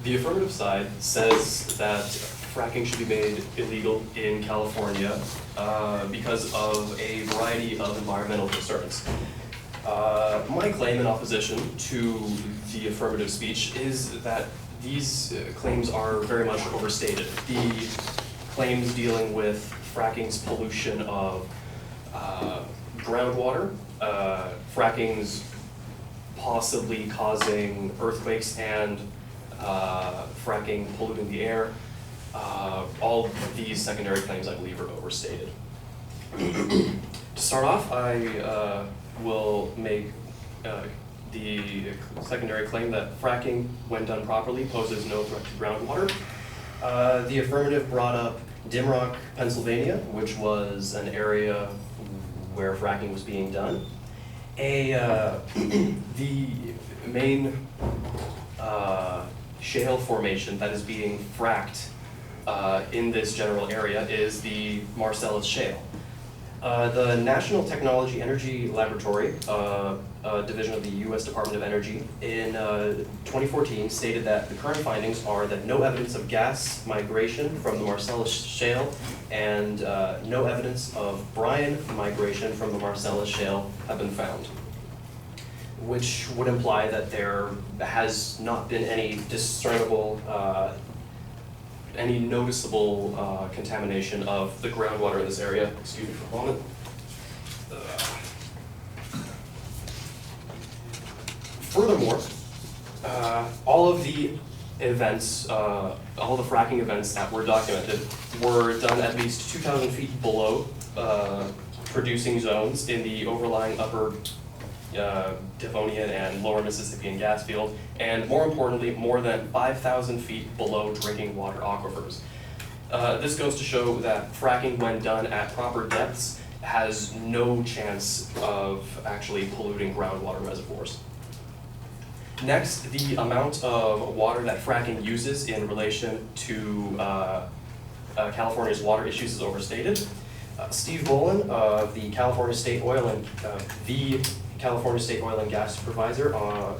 The affirmative side says that fracking should be made illegal in California because of a variety of environmental concerns. My claim in opposition to the affirmative speech is that these claims are very much overstated. The claims dealing with fracking's pollution of groundwater, fracking's possibly causing earthquakes, and fracking polluting the air, all of these secondary claims I believe are overstated. To start off, I will make the secondary claim that fracking, when done properly, poses no threat to groundwater. The affirmative brought up Dimrock, Pennsylvania, which was an area where fracking was being done. The main shale formation that is being fracked in this general area is the Marcellus Shale. The National Technology Energy Laboratory, division of the U.S. Department of Energy, in 2014 stated that the current findings are that no evidence of gas migration from the Marcellus Shale and no evidence of brine migration from the Marcellus Shale have been found, which would imply that there has not been any discernible, any noticeable contamination of the groundwater in this area. Excuse me for a moment. Furthermore, all of the events, all the fracking events that were documented were done at least 2,000 feet below producing zones in the overlying upper Devonian and lower Mississippian gas field, and more importantly, more than 5,000 feet below drinking water aquifers. This goes to show that fracking, when done at proper depths, has no chance of actually polluting groundwater reservoirs. Next, the amount of water that fracking uses in relation to California's water issues is overstated. Steve Bolin of the California State Oil and California State Oil and Gas Supervisor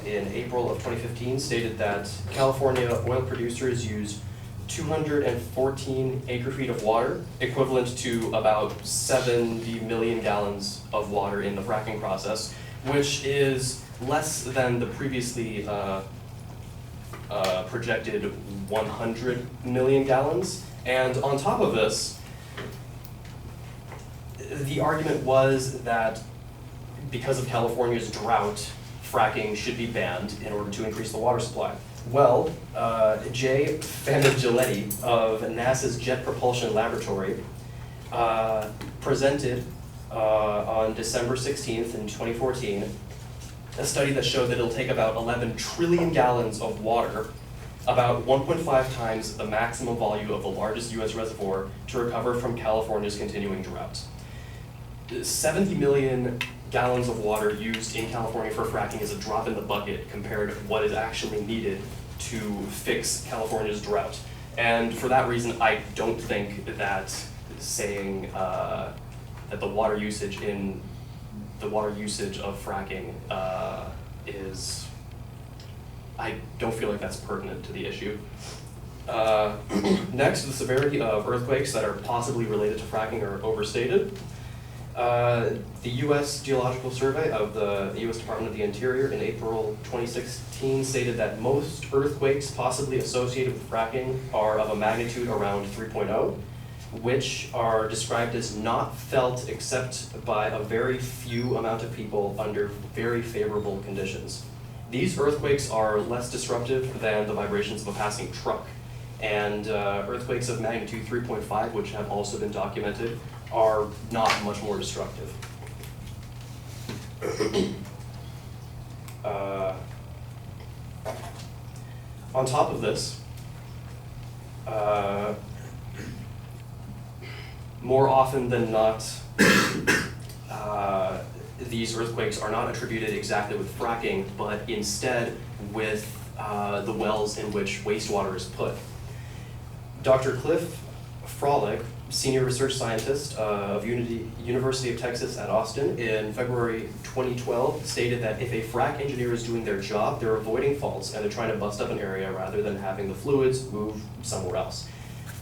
in April of 2015 stated that California oil producers use 214 acre-feet of water, equivalent to about 70 million gallons of water in the fracking process, which is less than the previously projected 100 million gallons. And on top of this, the argument was that because of California's drought, fracking should be banned in order to increase the water supply. Well, Jay Famigiletti of NASA's Jet Propulsion Laboratory presented on December 16th in 2014 a study that showed that it'll take about 11 trillion gallons of water, about 1.5 times the maximum volume of the largest US reservoir, to recover from California's continuing drought. 70 million gallons of water used in California for fracking is a drop in the bucket compared to what is actually needed to fix California's drought. And for that reason, I don't think that saying that the water usage of fracking is, I don't feel like that's pertinent to the issue. Next, the severity of earthquakes that are possibly related to fracking are overstated. The U.S. Geological Survey of the U.S. Department of the Interior in April 2016 stated that most earthquakes possibly associated with fracking are of a magnitude around 3.0, which are described as not felt except by a very few amount of people under very favorable conditions. These earthquakes are less disruptive than the vibrations of a passing truck, and earthquakes of magnitude 3.5, which have also been documented, are not much more destructive. On top of this, more often than not, these earthquakes are not attributed exactly with fracking, but instead with the wells in which wastewater is put. Dr. Cliff Frolick senior research scientist of University of Texas at Austin, in February 2012, stated that if a frac engineer is doing their job, they're avoiding faults and they're trying to bust up an area rather than having the fluids move somewhere else.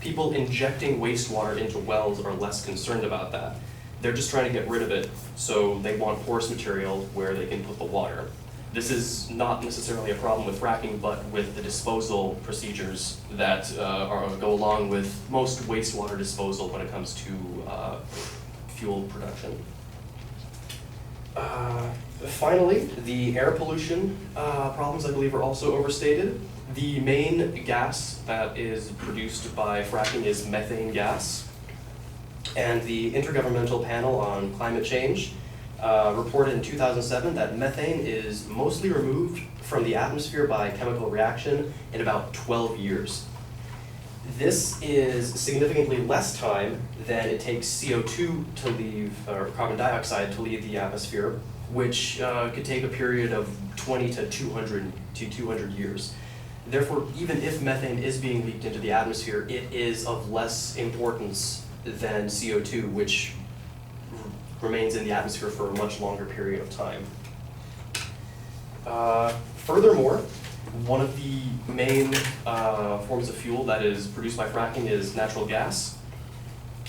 People injecting wastewater into wells are less concerned about that. They're just trying to get rid of it, so they want porous material where they can put the water. This is not necessarily a problem with fracking, but with the disposal procedures that go along with most wastewater disposal when it comes to fuel production. Finally, the air pollution problems, I believe, are also overstated. The main gas that is produced by fracking is methane gas. And the Intergovernmental Panel on Climate Change reported in 2007 that methane is mostly removed from the atmosphere by chemical reaction in about 12 years. This is significantly less time than it takes CO2 to leave, or carbon dioxide to leave the atmosphere, which could take a period of 20 to 200 years. Therefore, even if methane is being leaked into the atmosphere, it is of less importance than CO2, which remains in the atmosphere for a much longer period of time. Furthermore, one of the main forms of fuel that is produced by fracking is natural gas.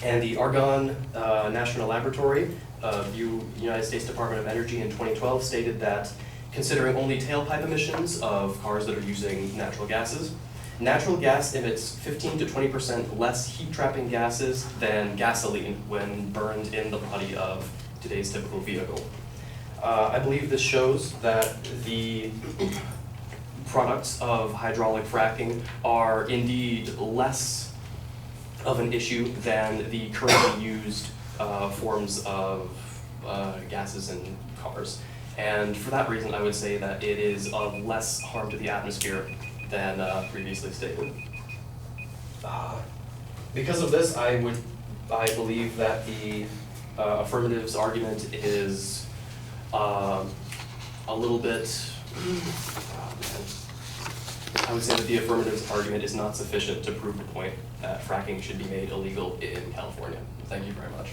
And the Argonne National Laboratory of United States Department of Energy in 2012 stated that considering only tailpipe emissions of cars that are using natural gases, natural gas emits 15 to 20% less heat-trapping gases than gasoline when burned in the body of today's typical vehicle. I believe this shows that the products of hydraulic fracking are indeed less of an issue than the currently used forms of gases in cars. And for that reason, I would say that it is of less harm to the atmosphere than previously stated. Because of this, I believe that the affirmatives argument is a little bit, I would say that the affirmatives argument is not sufficient to prove the point that fracking should be made illegal in California. Thank you very much.